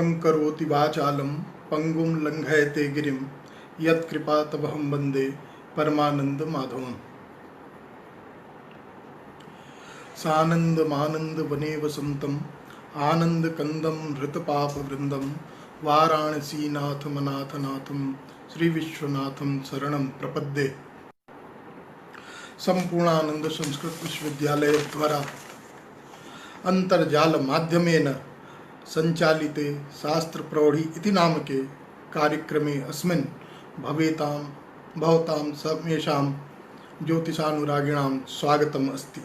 मूकं करोति वाचालं पंगुं लंघयते गिरिं यत्कृपातमहं वन्दे परमानंद माधवम्। सानंदमानंद वने वसंतम आनंद कंदम हृतपाप वृंदम वाराणसीनाथ मनाथनाथम श्री विश्वनाथम शरणं प्रपद्ये। संपूर्णानंद संस्कृत विश्वविद्यालय द्वारा अंतर्जाल माध्यमेन संचालिते शास्त्र प्रौढ़ी इति नामके कार्यक्रमे अस्मिन् भवतां सर्वेषां ज्योतिषानुरागिणां स्वागतम् अस्ति।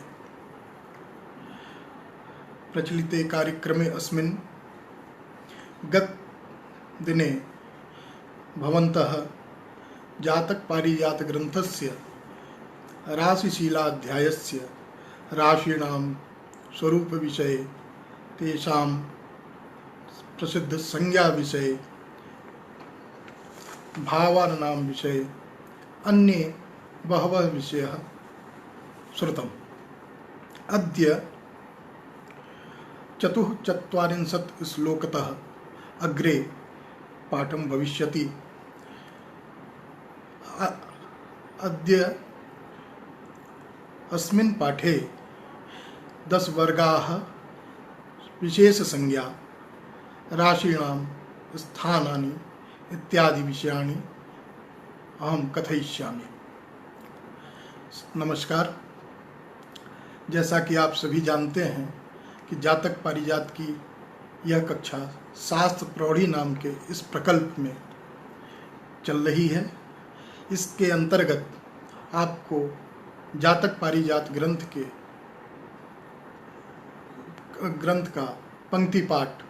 प्रचलिते कार्यक्रमे अस्मिन् गत दिने भवन्तः जातक पारिजात ग्रन्थस्य राशिशीलाध्यायस्य राशीणां स्वरूप विषये तेषां प्रसिद्ध संज्ञा विषये भावानां विषये अन्ये बहवः विषयाः श्रुतम्। अद्य 44 श्लोकतः अग्रे पाठं भविष्यति। अद्य अस्मिन् पाठे 10 वर्गाः विशेषसंज्ञा राशीणां स्थानानि इत्यादि विषयाणि अहं कथयिष्यामि। नमस्कार। जैसा कि आप सभी जानते हैं कि जातक पारिजात की यह कक्षा शास्त्र प्रौढ़ी नाम के इस प्रकल्प में चल रही है। इसके अंतर्गत आपको जातक पारिजात ग्रंथ का पंक्ति पाठ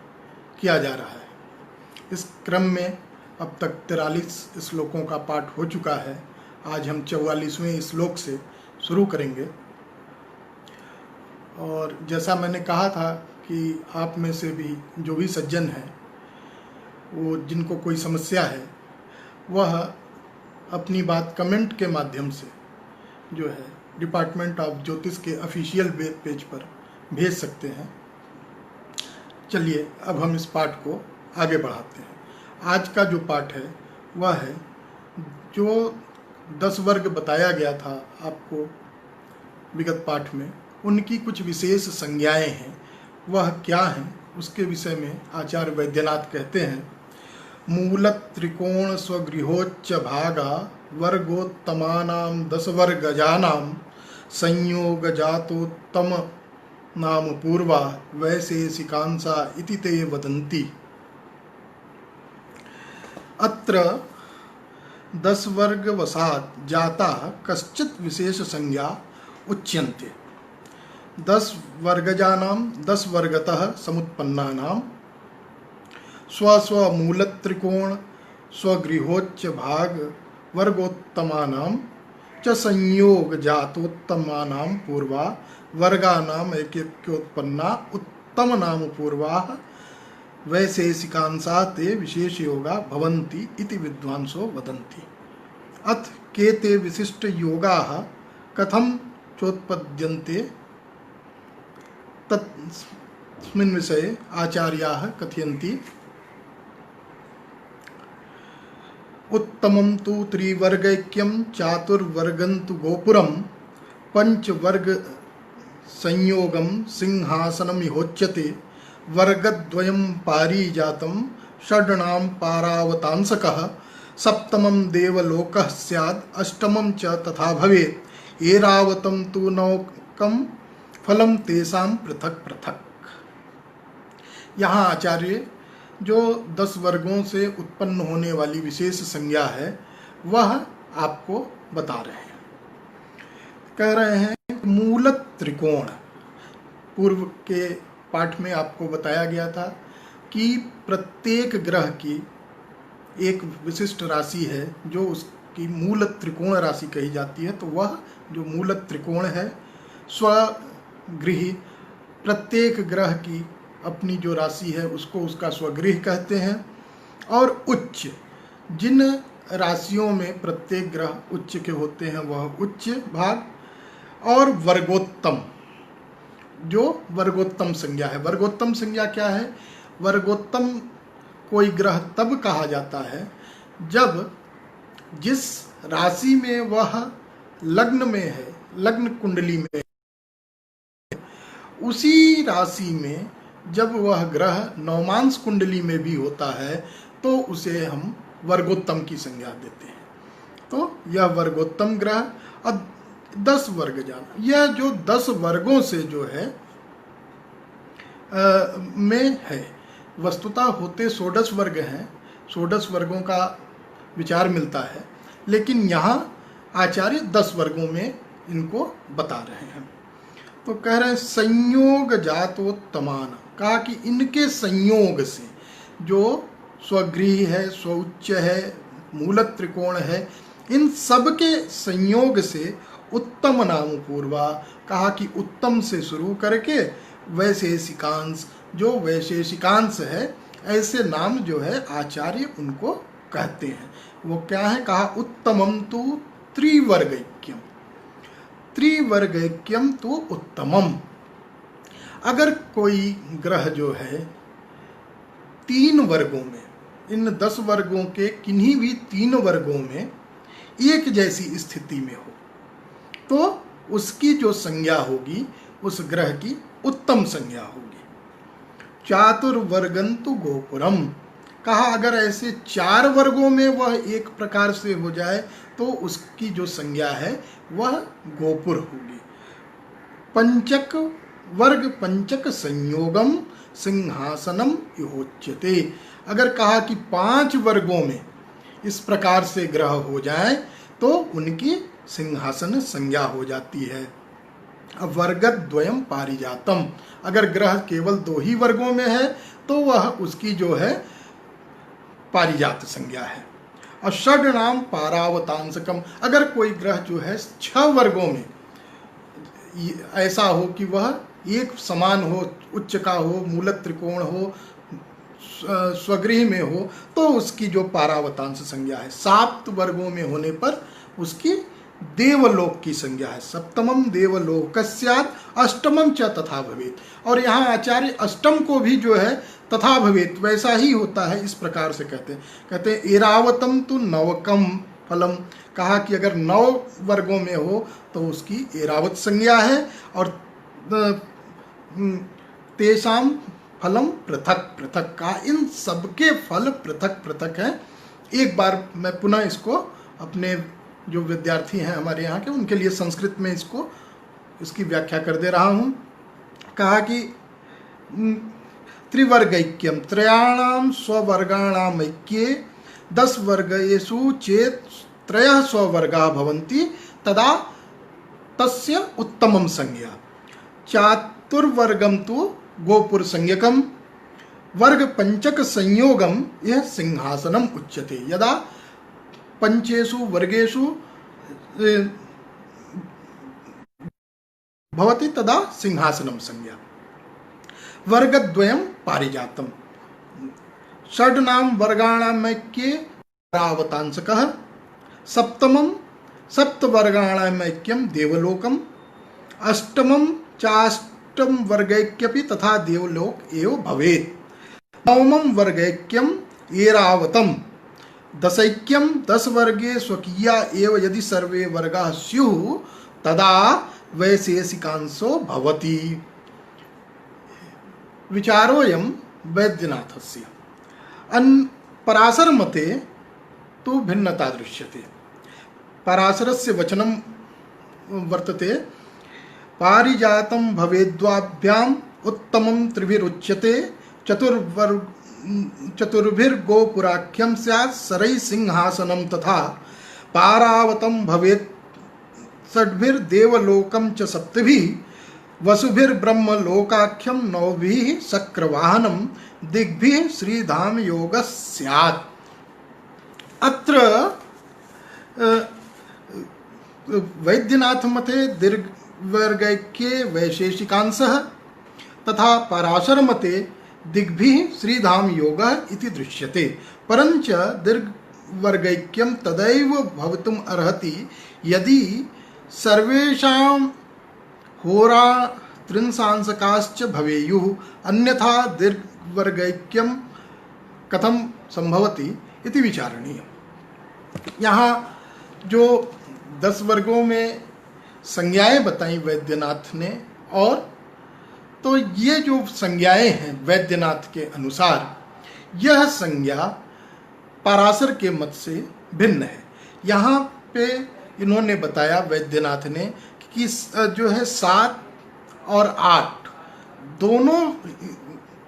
किया जा रहा है। इस क्रम में अब तक 43 श्लोकों का पाठ हो चुका है। आज हम 44वें श्लोक से शुरू करेंगे। और जैसा मैंने कहा था कि आप में से भी जो भी सज्जन हैं, वो जिनको कोई समस्या है, वह अपनी बात कमेंट के माध्यम से जो है डिपार्टमेंट ऑफ ज्योतिष के ऑफिशियल वेब पेज पर भेज सकते हैं। चलिए अब हम इस पाठ को आगे बढ़ाते हैं। आज का जो पाठ है वह है जो 10 वर्ग बताया गया था आपको विगत पाठ में, उनकी कुछ विशेष संज्ञाएं हैं। वह क्या हैं उसके विषय में आचार्य वैद्यनाथ कहते हैं, मूल त्रिकोण स्वगृहोच्च भागा वर्गोत्तमानां 10 वर्गजानां संयोग जातोत्तम नाम पूर्वा वैशेषिकांसा इति ते वदन्ति। अत्र 10 वर्गवशात् जाता कश्चित् विशेष संज्ञा उच्यन्ते। 10 वर्गजानां 10 वर्गतः समुत्पन्नानां स्वस्वमूलत्रिकोण स्वगृहोच्च भाग वर्गोत्तमानां च संयोग जातोत्तमानां पूर्वा वर्गानाम ऐक्योत्पन्ना उत्तम नाम पूर्वाः वैशेषिकांसा ते विशेष योगा भवन्ति इति विद्वांसो वदन्ति। अथ के ते विशिष्ट योगाः कथं चोत्पद्यन्ते तस्मिन् विषये आचार्याः कथयन्ति। उत्तमं तु त्रिवर्गैक्यं चातुर्वर्गं तु गोपुरं पंचवर्ग संयोगं सिंहासनमिहोच्यते। वर्गद्वयं पारिजातं षड्णां पारावतांसकः सप्तमं देवलोकः स्यात् अष्टमं च तथा भवेत्। एरावतं तु नौकं फलं तेषां पृथक पृथक। यहाँ आचार्य जो 10 वर्गों से उत्पन्न होने वाली विशेष संज्ञा है वह आपको बता रहे हैं। कह रहे हैं मूल त्रिकोण। पूर्व के पाठ में आपको बताया गया था कि प्रत्येक ग्रह की एक विशिष्ट राशि है जो उसकी मूल त्रिकोण राशि कही जाती है। तो वह जो मूल त्रिकोण है स्वगृही, प्रत्येक ग्रह की अपनी जो राशि है उसको उसका स्वगृह कहते हैं। और उच्च, जिन राशियों में प्रत्येक ग्रह उच्च के होते हैं वह उच्च भाग। और वर्गोत्तम, जो वर्गोत्तम संज्ञा है। वर्गोत्तम संज्ञा क्या है? वर्गोत्तम कोई ग्रह तब कहा जाता है जब जिस राशि में वह लग्न में है, लग्न कुंडली में, उसी राशि में जब वह ग्रह नवमांश कुंडली में भी होता है तो उसे हम वर्गोत्तम की संज्ञा देते हैं। तो यह वर्गोत्तम ग्रह। अब 10 वर्ग जाना, यह जो 10 वर्गों से जो है में है, वस्तुतः होते 16 वर्ग हैं, 16 वर्गों का विचार मिलता है, लेकिन यहाँ आचार्य 10 वर्गों में इनको बता रहे हैं। तो कह रहे हैं संयोग जातोत्तमान, कहा कि इनके संयोग से, जो स्वगृही है, स्वउच्च है, मूल त्रिकोण है, इन सब के संयोग से उत्तम नाम पूर्वा, कहा कि उत्तम से शुरू करके वैशेषिकांश, जो वैशेषिकांश है, ऐसे नाम जो है आचार्य उनको कहते हैं। वो क्या है? कहा उत्तमम तु त्रिवर्गैक्यम, त्रिवर्गैक्यम तो उत्तमम। अगर कोई ग्रह जो है 3 वर्गों में, इन 10 वर्गों के किन्हीं भी 3 वर्गों में एक जैसी स्थिति में हो, तो उसकी जो संज्ञा होगी उस ग्रह की उत्तम संज्ञा होगी। चातुर्वर्गंतु गोपुरम, कहा अगर ऐसे 4 वर्गों में वह एक प्रकार से हो जाए तो उसकी जो संज्ञा है वह गोपुर होगी। पंचक वर्ग पंचक संयोगम सिंहासनम योच्यते, अगर कहा कि 5 वर्गों में इस प्रकार से ग्रह हो जाए तो उनकी सिंहासन संज्ञा हो जाती है। अब वर्गद्वयम पारिजातम, अगर ग्रह केवल 2 ही वर्गों में है तो वह उसकी जो है पारिजात संज्ञा है। और षड्णाम पारावतांशकम, अगर कोई ग्रह जो है 6 वर्गों में ऐसा हो कि वह एक समान हो, उच्च का हो, मूल त्रिकोण हो, स्वगृह में हो, तो उसकी जो पारावतांश संज्ञा है। 7 वर्गों में होने पर उसकी देवलोक की संज्ञा है। सप्तमम देवलोकस्यात् अष्टमम च तथा भवेत, और यहाँ आचार्य अष्टम को भी जो है तथा भवेत वैसा ही होता है, इस प्रकार से कहते हैं एरावतम तु नवकम फलम, कहा कि अगर 9 वर्गों में हो तो उसकी एरावत संज्ञा है, और तेषाम फलम पृथक पृथक, का इन सबके फल पृथक पृथक हैं। एक बार मैं पुनः इसको अपने जो विद्यार्थी हैं हमारे यहाँ के, उनके लिए संस्कृत में इसकी व्याख्या कर दे रहा हूँ। कहा कि त्रिवर्गैक्यम त्रयाणाम स्ववर्गाणाम ऐक्ये 10 वर्गेषु चेत 3 स्ववर्गा भवन्ति तदा तस्य उत्तमम संज्ञा। चातुर्वर्गम तु गोपुर संज्ञकम, वर्ग पंचक संयोगम यह सिंहासनम उच्यते। यदा पंचेषु वर्गेषु भवति तदा सिंहासनम संज्ञा। वर्गद्वयम पारिजातम, षड्णाम वर्गाणाम ऐक्ये पारावतांशकः, सप्तमम सप्तवर्गाणाम ऐक्यम देवलोकम, अष्टमम चाष्टम वर्गैक्यपि तथा देवलोक एव भवेत्, नवमम वर्गैक्यम एरावतम, 10ऐक्यम 10 वर्गे स्वकीया एव यदि सर्वे वर्गाः स्युः तदा वैशेषिकांशो भवति। विचारोऽयं वैद्यनाथस्य। पराशर मते तु भिन्नता दृश्यते। पराशरस्य वचनं वर्तते पारिजातं भवेद्वाभ्याम् उत्तमं त्रिभिरुच्यते, चतुर्भिर्गोपुराख्यम स्यात् सरई सिंहासनम तथा पारावतम भवेत् षड्भिर्देवलोकम च सप्तभिः वसुभिर्ब्रह्मलोकाख्यम 9 शक्रवाहनम दिग्भिः श्रीधाम योगः स्यात्। अत्र वैद्यनाथ मते दीर्घवर्गैक्ये वैशेषिकांशः तथा पराशर मते दिग्भिः श्रीधाम योगः इति दृश्यते, परंच दीर्घवर्गैक्यम तदैव भवितुम् अर्हति यदि सर्वेषां होरा त्रिंशांशकाश्च भवेयुः, अन्यथा दीर्घवर्गैक्यम कथम संभवति इति विचारणीय। यहाँ जो 10 वर्गों में संज्ञाएं बताई वैद्यनाथ ने, और तो ये जो संज्ञाएं हैं वैद्यनाथ के अनुसार, यह संज्ञा पराशर के मत से भिन्न है। यहाँ पे इन्होंने बताया वैद्यनाथ ने कि जो है 7 और 8 दोनों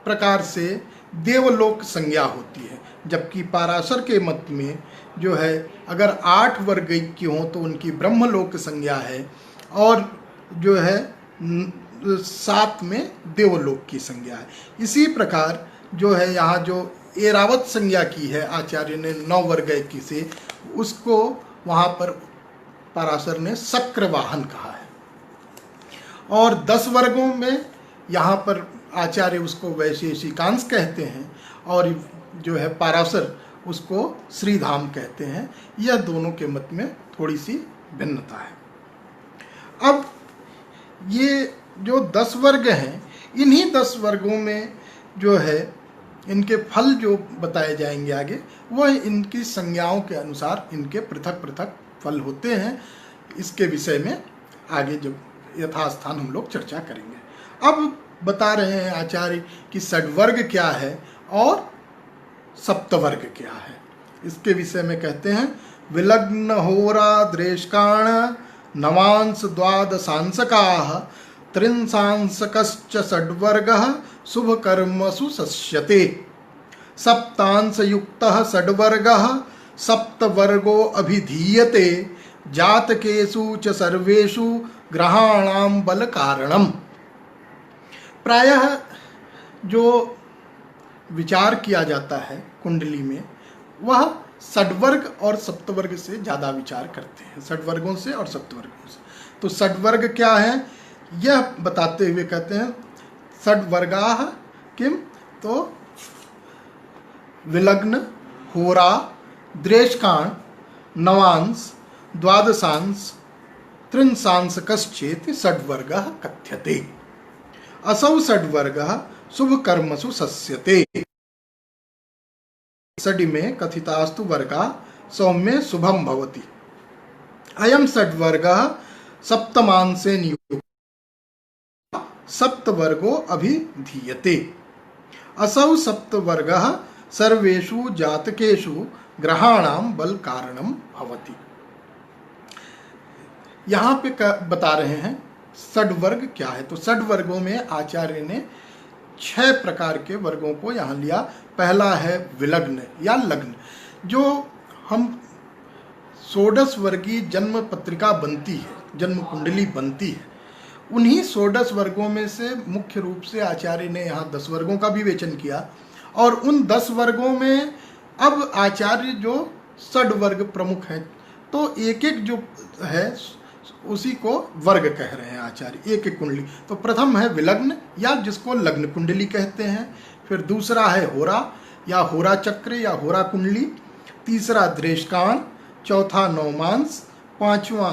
प्रकार से देवलोक संज्ञा होती है, जबकि पराशर के मत में जो है अगर 8 वर्गैक्य हों तो उनकी ब्रह्मलोक संज्ञा है, और जो है 7 में देवलोक की संज्ञा है। इसी प्रकार जो है यहाँ जो एरावत संज्ञा की है आचार्य ने 9 वर्गैक्य से, उसको वहाँ पर पराशर ने शक्रवाहन कहा है। और 10 वर्गों में यहाँ पर आचार्य उसको वैशेषिकांश कहते हैं, और जो है पराशर उसको श्रीधाम कहते हैं। यह दोनों के मत में थोड़ी सी भिन्नता है। अब ये जो 10 वर्ग हैं, इन्हीं 10 वर्गों में जो है इनके फल जो बताए जाएंगे आगे, वह इनकी संज्ञाओं के अनुसार इनके पृथक पृथक फल होते हैं। इसके विषय में आगे जब यथास्थान हम लोग चर्चा करेंगे। अब बता रहे हैं आचार्य कि षड्वर्ग क्या है और सप्तवर्ग क्या है। इसके विषय में कहते हैं, विलग्न होरा द्रेष्काण नवांश द्वादशांशकाः त्रिंशांशकश्च षड्वर्गः शुभ कर्मसु सस्यते। सप्तांशयुक्तः षड्वर्गः सप्तवर्गो अभिधीयते। जातकेषु च सर्वेषु ग्रहाणां बल कारणम। प्रायः जो विचार किया जाता है कुंडली में, वह षड्वर्ग और सप्तवर्ग से ज़्यादा विचार करते हैं, षड्वर्गों से और सप्तवर्गों से। तो षड्वर्ग क्या है यह बताते हुए कहते हैं, षड्वर्गाः किम, तो विलग्न होरा द्रेष्काण नवांश द्वादशांश त्रिंशांशकश्चेति षड्वर्गः कथ्यते। असौ षड्वर्गः शुभ कर्मसु सस्यते। षडि में कथितास्तु वर्गा सौम्ये शुभम भवति। अयम षड्वर्गः सप्तमांशे नियुक्तः सप्तवर्गो अभिधीयते। असौ सप्तवर्गः सर्वेषु जातकेषु ग्रहाणां बल कारणम भवति। यहाँ पे बता रहे हैं षड्वर्ग क्या है। तो षड्वर्गों में आचार्य ने 6 प्रकार के वर्गों को यहाँ लिया। पहला है विलग्न या लग्न। जो हम 16 वर्गीय जन्म पत्रिका बनती है, जन्म कुंडली बनती है, उन्हीं 16 वर्गों में से मुख्य रूप से आचार्य ने यहाँ 10 वर्गों का विवेचन किया। और उन 10 वर्गों में अब आचार्य जो षड्वर्ग प्रमुख हैं, तो एक एक जो है उसी को वर्ग कह रहे हैं आचार्य, एक एक कुंडली। तो प्रथम है विलग्न या जिसको लग्न कुंडली कहते हैं। फिर दूसरा है होरा या होरा चक्र या होरा कुंडली। तीसरा द्रेष्काण, चौथा नवमांश, पांचवा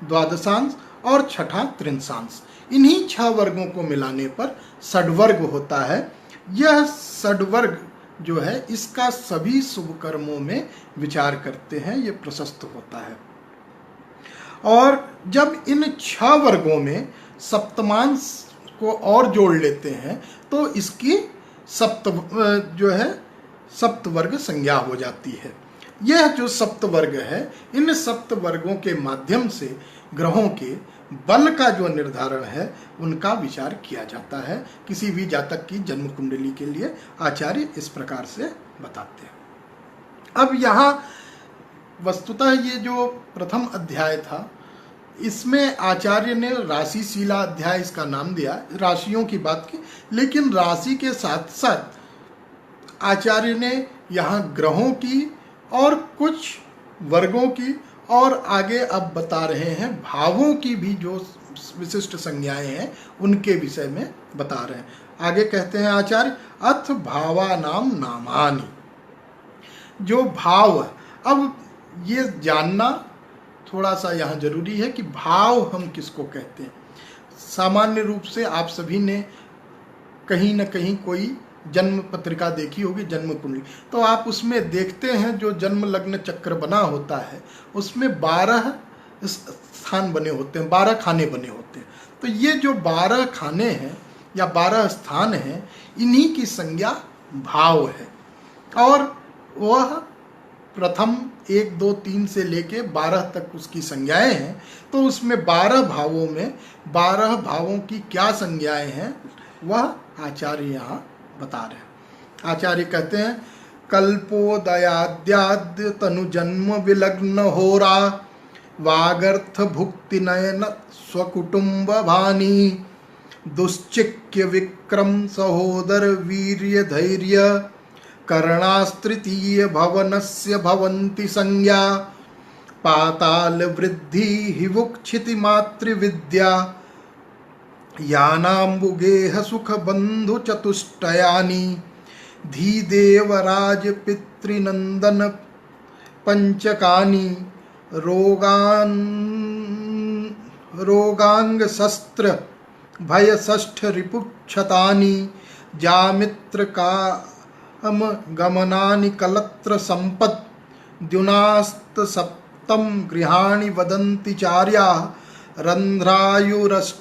द्वादशांश और छठा त्रिंशांश। इन्हीं 6 वर्गों को मिलाने पर षड्वर्ग होता है। यह षड्वर्ग जो है इसका सभी शुभ कर्मों में विचार करते हैं, ये प्रशस्त होता है। और जब इन 6 वर्गों में सप्तमांश को और जोड़ लेते हैं तो इसकी सप्तवर्ग संज्ञा हो जाती है। यह जो सप्तवर्ग है, इन सप्तवर्गों के माध्यम से ग्रहों के बल का जो निर्धारण है उनका विचार किया जाता है। किसी भी जातक की जन्म कुंडली के लिए आचार्य इस प्रकार से बताते हैं। अब यहाँ वस्तुतः ये जो प्रथम अध्याय था, इसमें आचार्य ने राशि शीला अध्याय इसका नाम दिया, राशियों की बात की। लेकिन राशि के साथ साथ आचार्य ने यहाँ ग्रहों की और कुछ वर्गों की और आगे अब बता रहे हैं भावों की भी जो विशिष्ट संज्ञाएं हैं उनके विषय में बता रहे हैं। आगे कहते हैं आचार्य, अथ भावानाम नामानि। जो भाव, अब ये जानना थोड़ा सा यहाँ जरूरी है कि भाव हम किसको कहते हैं। सामान्य रूप से आप सभी ने कहीं न कहीं कोई जन्म पत्रिका देखी होगी, जन्म कुंडली, तो आप उसमें देखते हैं जो जन्म लग्न चक्र बना होता है उसमें 12 स्थान बने होते हैं, 12 खाने बने होते हैं। तो ये जो 12 खाने हैं या 12 स्थान हैं, इन्हीं की संज्ञा भाव है। और वह प्रथम 1, 2, 3 से लेके 12 तक उसकी संज्ञाएं हैं। तो उसमें 12 भावों में 12 भावों की क्या संज्ञाएं हैं वह आचार्य यहाँ बता रहे हैं। आचार्य कहते हैं कल्पोदयाद्याद्य तनु जन्म विलग्न होरा वागर्थ भुक्ति नयन स्वकुटुंब भानी दुश्चिक्य विक्रम सहोदर वीर्य धैर्य करणास्तृतीय भवनस्य भवन्ति संज्ञा पाताल वृद्धि हिवुक्षिति मातृविद्या यानाम्बुगेह सुख बंधु चतुष्टयानि धीदेवराज पितृनंदन पंचकानि रोगांग शस्त्र भय षष्ठ रिपुक्षतानि जामित्र काम गमनानि कलत्र संपत् द्युनास्त सप्तम गृहाणि वदन्ति चार्या रंध्रायुरष्ट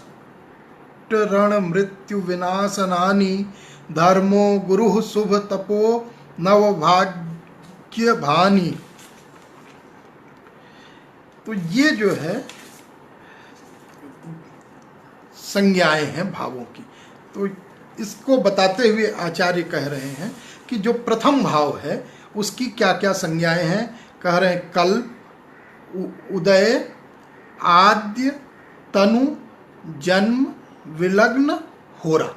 रण मृत्यु विनाशनानि धर्मो गुरुः शुभ तपो नवभाग्य भानी। तो ये जो है संज्ञाएं हैं भावों की। तो इसको बताते हुए आचार्य कह रहे हैं कि जो प्रथम भाव है उसकी क्या क्या संज्ञाएं हैं। कह रहे हैं कल्प, उदय, आद्य, तनु, जन्म, विलग्न, होरा।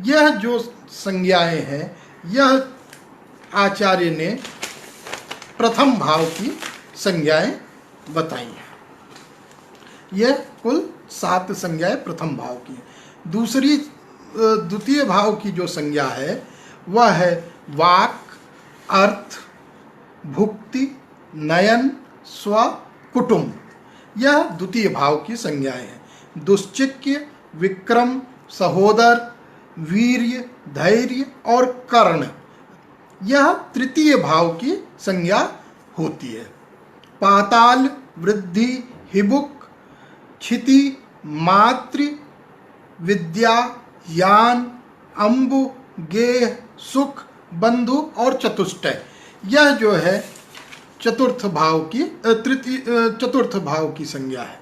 यह जो संज्ञाएं हैं यह आचार्य ने प्रथम भाव की संज्ञाएं बताई हैं। यह कुल 7 संज्ञाएं प्रथम भाव की हैं। द्वितीय भाव की जो संज्ञा है वह है वाक, अर्थ, भुक्ति, नयन, स्व, कुटुंब। यह द्वितीय भाव की संज्ञाएं हैं। दुश्चिक्य, विक्रम, सहोदर, वीर्य, धैर्य और कर्ण, यह तृतीय भाव की संज्ञा होती है। पाताल, वृद्धि, हिबुक, क्षिति, मातृ, विद्या, यान, अम्बु, गेह, सुख, बंधु और चतुष्टय, यह जो है चतुर्थ भाव की संज्ञा है।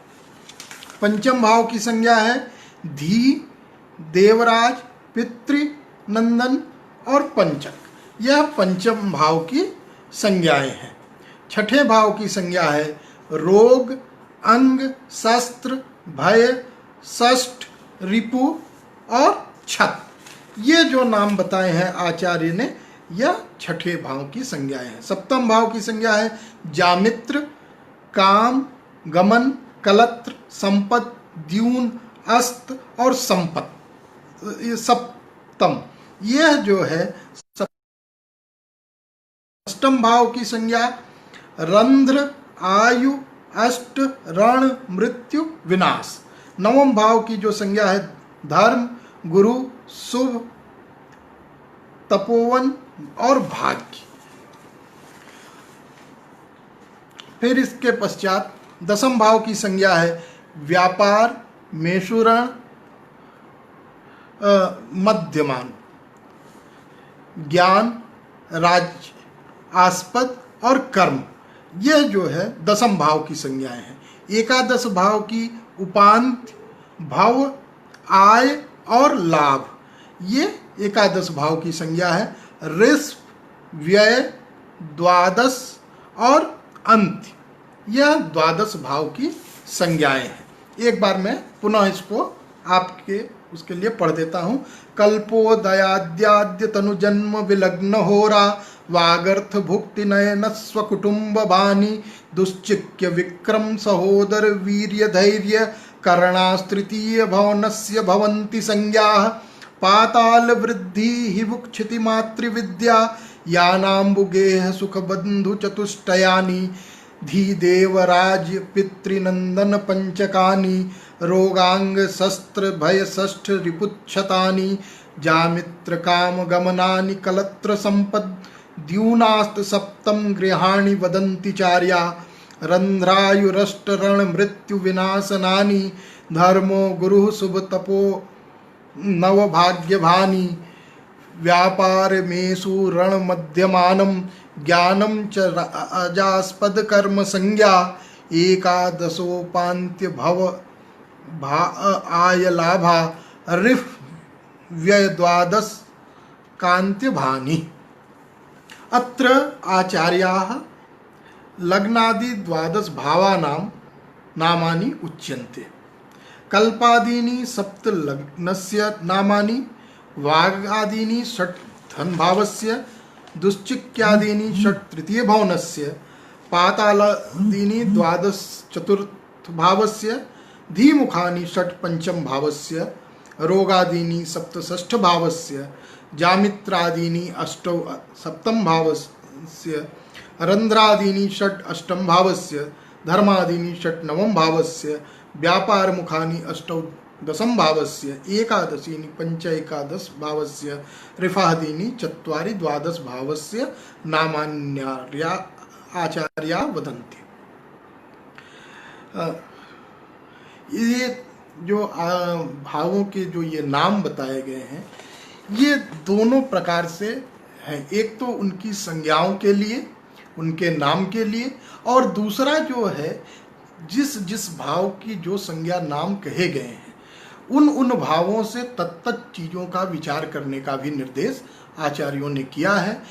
पंचम भाव की संज्ञा है धी, देवराज, पितृ, नंदन और पंचक, यह पंचम भाव की संज्ञाएं हैं। छठे भाव की संज्ञा है रोग, अंग, शस्त्र, भय, षष्ठ, रिपु और छत। ये जो नाम बताए हैं आचार्य ने यह छठे भाव की संज्ञाएं हैं। सप्तम भाव की संज्ञा है जामित्र, काम, गमन, कलत्र, संपत, द्यून, अस्त और संपत। ये सप्तम, यह जो है अष्टम भाव की संज्ञा रंध्र, आयु, अष्ट, रण, मृत्यु, विनाश। नवम भाव की जो संज्ञा है धर्म, गुरु, शुभ, तपोवन और भाग्य। फिर इसके पश्चात दसम भाव की संज्ञा है व्यापार, मेषुरण, मध्यमान, ज्ञान, राज्य, आस्पद और कर्म। यह जो है दसम भाव की संज्ञाएं हैं। एकादश भाव की उपांत, भव, आय और लाभ, ये एकादश भाव की संज्ञा है। ऋषभ, व्यय, द्वादश और अंत्य, यह द्वादश भाव की संज्ञाएं हैं। एक बार मैं पुनः इसको आपके उसके लिए पढ़ देता हूँ। कल्पोदयाद्याद्य तनु जन्म विलग्न होरा वागर्थ भुक्ति नयन स्वकुटुंब बानी दुश्चिक्य विक्रम सहोदर वीर्य धैर्य करणास्तृतीय भवनस्य भवन्ति संज्ञाः पाताल वृद्धि हिवुक्षिति मातृविद्या यानाम्बुगेह सुख बंधु चतुष्टयानि धीदेवराज पितृनंदन पंचकानि रोगांग शस्त्र भय षष्ठ रिपुच्छतानि जामित्र काम गमनानि कलत्र संपद द्यूनास्त सप्तम गृहाणि वदन्ति चार्या रंध्रायुरष्टरण मृत्यु विनाशनानि धर्मो गुरु शुभ तपो नव भाग्यभानि व्यापारमेषु रण मध्यमानं ज्ञानं च अजास्पद कर्म संज्ञा एकादशोपान्त्य भव आय लाभा रिफ व्यय द्वादश कांत्य भानि। अत्र आचार्याः लग्नादि द्वादश भावानां नामानि उच्यन्ते। कल्पादीनि सप्त लग्नस्य नामानि, वागादीनि षट् धनभावस्य, दुश्चिक्यादीनि षट् तृतीय भवनस्य, पातालादीनि द्वादश चतुर्थ भावस्य, धीमुखानि षट् पंचम भावस्य, रोगादीनि सप्त षष्ठ भावस्य, जामित्रादीनि अष्टौ सप्तम भावस्य, रंध्रादीनि षट् अष्टम भावस्य, धर्मादीनि षट् नवम भावस्य, व्यापारमुखानि अष्टौ दशम भावस्य, एकादशीनि पंच एकादश भावस्य, रिफादीनि चत्वारि द्वादश भावस्य नामान्यार्या आचार्या वदन्ति। ये जो भावों के जो ये नाम बताए गए हैं ये दोनों प्रकार से हैं। एक तो उनकी संज्ञाओं के लिए, उनके नाम के लिए, और दूसरा जो है जिस जिस भाव की जो संज्ञा नाम कहे गए हैं उन भावों से तत्त चीज़ों का विचार करने का भी निर्देश आचार्यों ने किया है।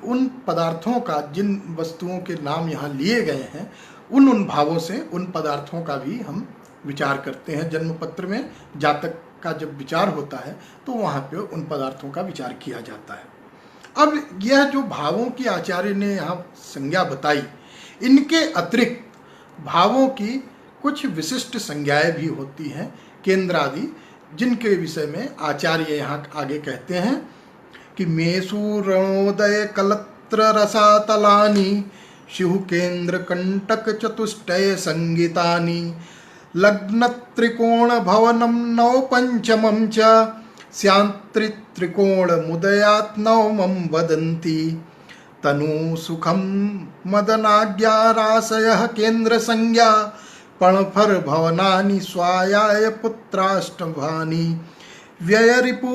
उन पदार्थों का, जिन वस्तुओं के नाम यहाँ लिए गए हैं उन भावों से उन पदार्थों का भी हम विचार करते हैं। जन्म पत्र में जातक का जब विचार होता है तो वहाँ पे उन पदार्थों का विचार किया जाता है। अब यह जो भावों की आचार्य ने यहाँ संज्ञा बताई, इनके अतिरिक्त भावों की कुछ विशिष्ट संज्ञाएं भी होती हैं, केंद्र आदि, जिनके विषय में आचार्य यहाँ आगे कहते हैं कि मेषु रणोदय कलत्र रसातलानि शिहु केंद्र कंटक चतुष्टय संगीतानि लग्न त्रिकोण भवनम नव पंचमं च स्यांत्रि त्रिकोण मुदयात् नवमं वदन्ति तनु सुखम मदनाज्ञा रासयः केंद्र संज्ञा पणफर भवनानि स्वायाय पुत्राष्टभानि व्ययरिपु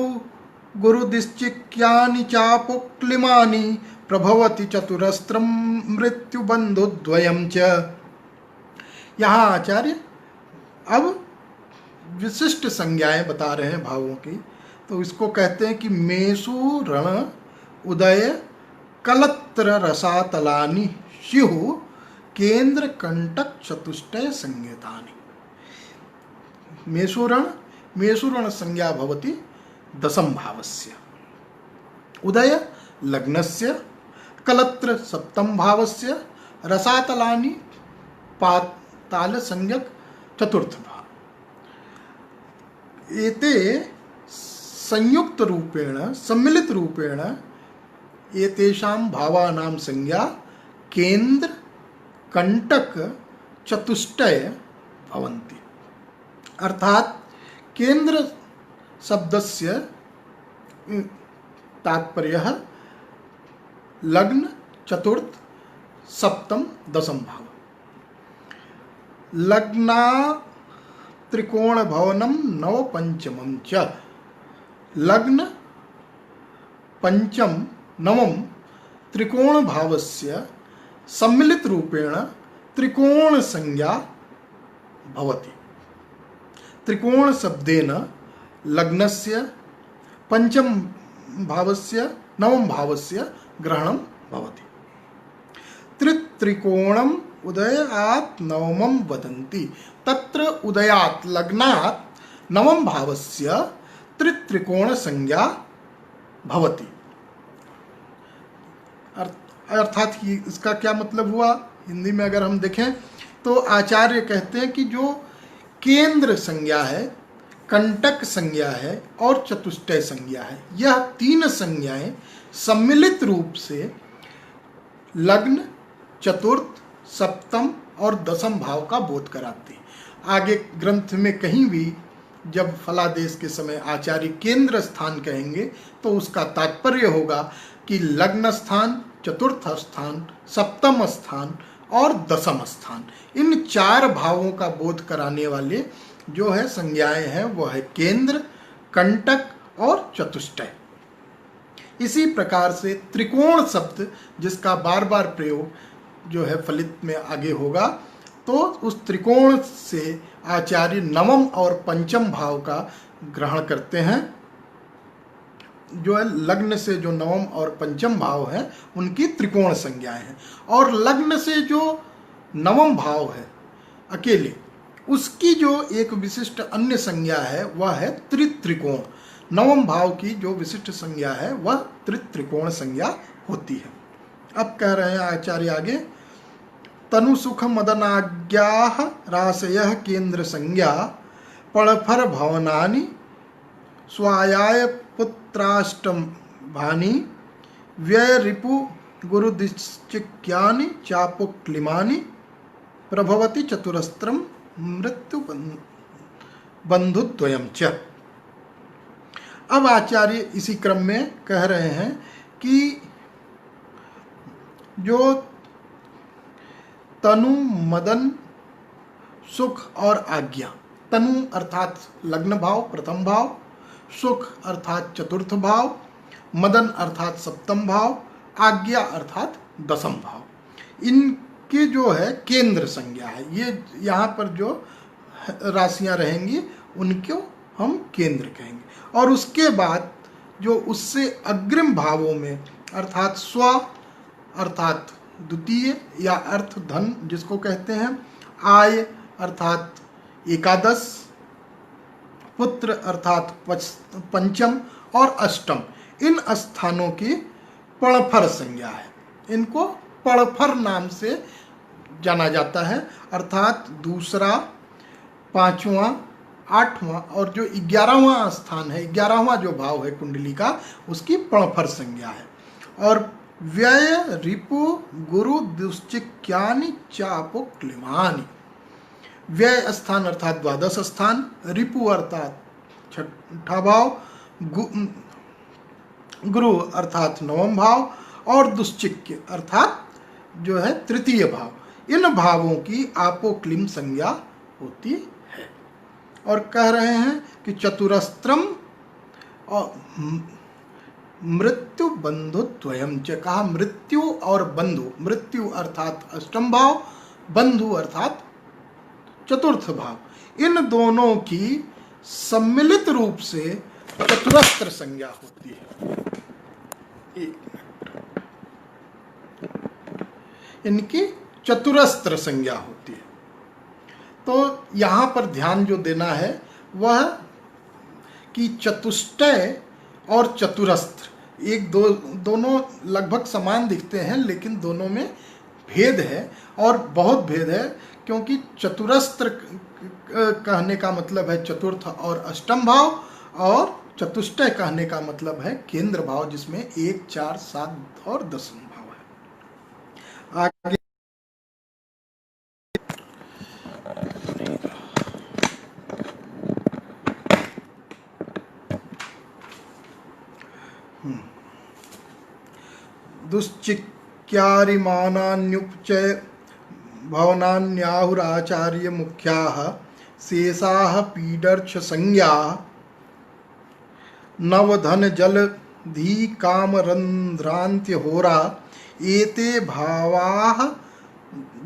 गुरुदिश्चिक्यानि चापुक्लिमानि प्रभवति चतुरस्त्रम मृत्यु बंधुद्वयम् च। यहाँ आचार्य अब विशिष्ट संज्ञाएं बता रहे हैं भावों की। तो इसको कहते हैं कि मेषु रण उदय कलत्र रसातलानि शिहु केंद्र कंटक चतुष्टय संज्ञातानि। मेषुरण संज्ञा भवति दशम भावस्य, उदय लग्नस्य, कलत्र सप्तम भावस्य, रसातलानि पाताल संज्ञक चतुर्थ भाव। एते संयुक्त रूपेण सम्मिलित रूपेण एतेषां भावानां संज्ञा केंद्र कंटक चतुष्टय भवन्ति। अर्थात केंद्र शब्दस्य तात्पर्यः लग्न चतुर्थ सप्तम दशम भाव। लग्ना त्रिकोण भवनम नव पंचमं च। लग्न पंचम नवम त्रिकोण भावस्य सम्मिलित रूपेण त्रिकोण संज्ञा भवति। त्रिकोण शब्देन लग्नस्य पंचम भावस्य नवम भावस्य ग्रहणं भवति। त्रित्रिकोणम उदयात् नवमं वदन्ति। तत्र उदयात् लग्नात् नवम भावस्य त्रित्रिकोण संज्ञा भवति। अर्थात इसका क्या मतलब हुआ, हिंदी में अगर हम देखें तो आचार्य कहते हैं कि जो केंद्र संज्ञा है, कंटक संज्ञा है और चतुष्टय संज्ञा है, यह तीन संज्ञाएं सम्मिलित रूप से लग्न चतुर्थ सप्तम और दशम भाव का बोध कराती हैं। आगे ग्रंथ में कहीं भी जब फलादेश के समय आचार्य केंद्र स्थान कहेंगे तो उसका तात्पर्य होगा कि लग्न स्थान, चतुर्थ स्थान, सप्तम स्थान और दसम स्थान, इन 4 भावों का बोध कराने वाले जो है संज्ञाएं हैं वो है केंद्र, कंटक और चतुष्टय। इसी प्रकार से त्रिकोण शब्द जिसका बार बार प्रयोग जो है फलित में आगे होगा, तो उस त्रिकोण से आचार्य नवम और पंचम भाव का ग्रहण करते हैं। जो है लग्न से जो नवम और पंचम भाव है उनकी त्रिकोण संज्ञाएं हैं, और लग्न से जो नवम भाव है अकेले, उसकी जो एक विशिष्ट अन्य संज्ञा है वह है त्रित्रिकोण। नवम भाव की जो विशिष्ट संज्ञा है वह त्रित्रिकोण संज्ञा होती है। अब कह रहे हैं आचार्य आगे, तनु सुख मदनाज्ञा राशय केंद्र संज्ञा पड़फर भवनानि स्वायाय पुत्राष्टम भानी व्यय रिपु गुरुदिश्चिक्यानि चापुक्लिमानि प्रभवति चतुरस्त्रम मृत्यु बंधुद्वयम च। अब आचार्य इसी क्रम में कह रहे हैं कि जो तनु, मदन, सुख और आज्ञा, तनु अर्थात लग्न भाव प्रथम भाव, सुख अर्थात चतुर्थ भाव, मदन अर्थात सप्तम भाव, आज्ञा अर्थात दसम भाव, इनके जो है केंद्र संज्ञा है। ये यहाँ पर जो राशियां रहेंगी उनको हम केंद्र कहेंगे। और उसके बाद जो उससे अग्रिम भावों में अर्थात स्व अर्थात द्वितीय या अर्थ धन जिसको कहते हैं, आय अर्थात एकादश, पुत्र अर्थात पंचम और अष्टम, इन स्थानों की पड़फर संज्ञा है। इनको पड़फर नाम से जाना जाता है, अर्थात दूसरा, पांचवा, आठवां और जो 11वां स्थान है, 11वां जो भाव है कुंडली का, उसकी पड़फर संज्ञा है। और व्यय रिपु गुरु दुश्चिक्यानि चापुक्लिमानि, व्यय स्थान अर्थात द्वादश स्थान, रिपु अर्थात छठा भाव, गुरु अर्थात नवम भाव और दुश्चिक्य अर्थात जो है तृतीय भाव। इन भावों की आपोक्लिम संज्ञा होती है। और कह रहे हैं कि चतुरस्त्रम और मृत्यु बंधुद्वयम च, कहा मृत्यु और बंधु, मृत्यु अर्थात अष्टम भाव, बंधु अर्थात चतुर्थ भाव, इन दोनों की सम्मिलित रूप से चतुरस्त्र संज्ञा होती है। इनकी चतुरस्त्र संज्ञा होती है। तो यहाँ पर ध्यान जो देना है वह कि चतुष्टय और चतुरस्त्र दोनों लगभग समान दिखते हैं, लेकिन दोनों में भेद है और बहुत भेद है, क्योंकि चतुरस्त्र कहने का मतलब है चतुर्थ और अष्टम भाव, और चतुष्टय कहने का मतलब है केंद्र भाव जिसमें 1, 4, 7 और 10 भाव है। आगे दुश्चिक्यारिमानान्युपचय भवनान्याहुराचार्य मुख्याः शेषाः पीडर्क्ष संज्ञाः नवधन जल धी कामरंध्रांत्य होरा एते भावाः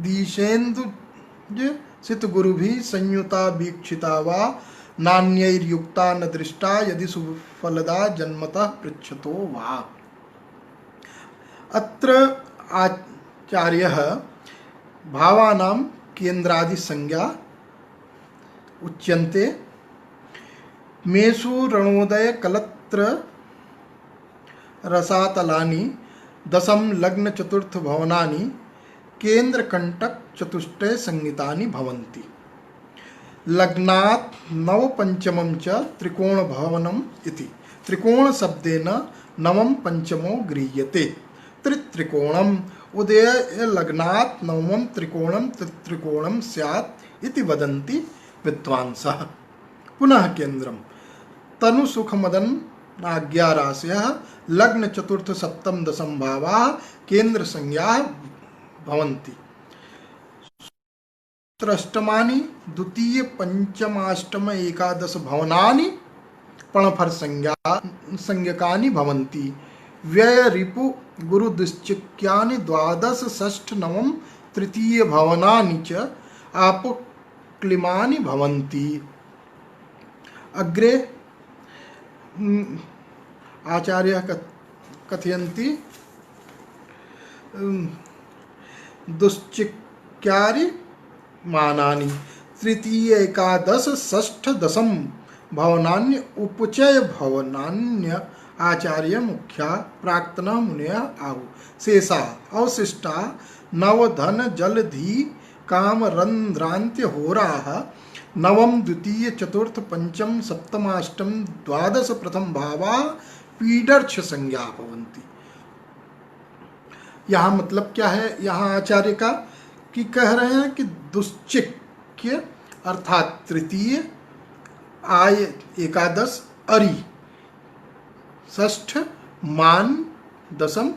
दिशेन्दुज सित गुरुभिः संयुता वीक्षिता वा नान्यैर्युक्ता न दृष्टा यदि सुफलदा जन्मतः पृच्छतो वा। अत्र आचार्यः भावानां केन्द्रादि संज्ञा उच्यन्ते। मेषु रणोदय कलत्र रसातलानि दशम लग्न चतुर्थ भवनानि केंद्र कंटक चतुष्टय संहितानि भवन्ति। लग्नात् नव पंचमं च त्रिकोण भवनम् इति त्रिकोण शब्देन नवम पंचमो गृह्यते। त्रित्रिकोणम उदय लग्नात् नवमं त्रिकोणम त्रित्रिकोणम स्यात् इति वदन्ति विद्वांसः। पुनः केंद्रम तनु सुख मदन आज्ञाराशय लग्न चतुर्थ सप्तम दशम भावा केंद्र संज्ञा भवन्ति। अष्टमानि द्वितीय पंचमाष्टम एकादश भवनानि पणफर संज्ञकानि भवन्ति। व्यय रिपु गुरु दुश्चिक्यानि द्वादश षष्ठ नवम तृतीय भवनानि च आपक्लिमानि भवन्ति। अग्रे आचार्यः कथयन्ति दुश्चिक्यारि मानानि तृतीय एकादश षष्ठ दशम भवनान्य उपचय भवनान्य आचार्य मुख्या प्राक्तना मुनय आहु शेषा अवशिष्टा नवधन जलधि काम रंध्रांत्य होराः नवम द्वितीय चतुर्थ पंचम सप्तमाष्टम द्वादश प्रथम भावा पीडर्छ संज्ञा भवन्ति। यहाँ मतलब क्या है यहाँ आचार्य का कि कह रहे हैं कि दुश्चिक्य अर्थात तृतीय आय एकादश अरि षष्ठ मान दशम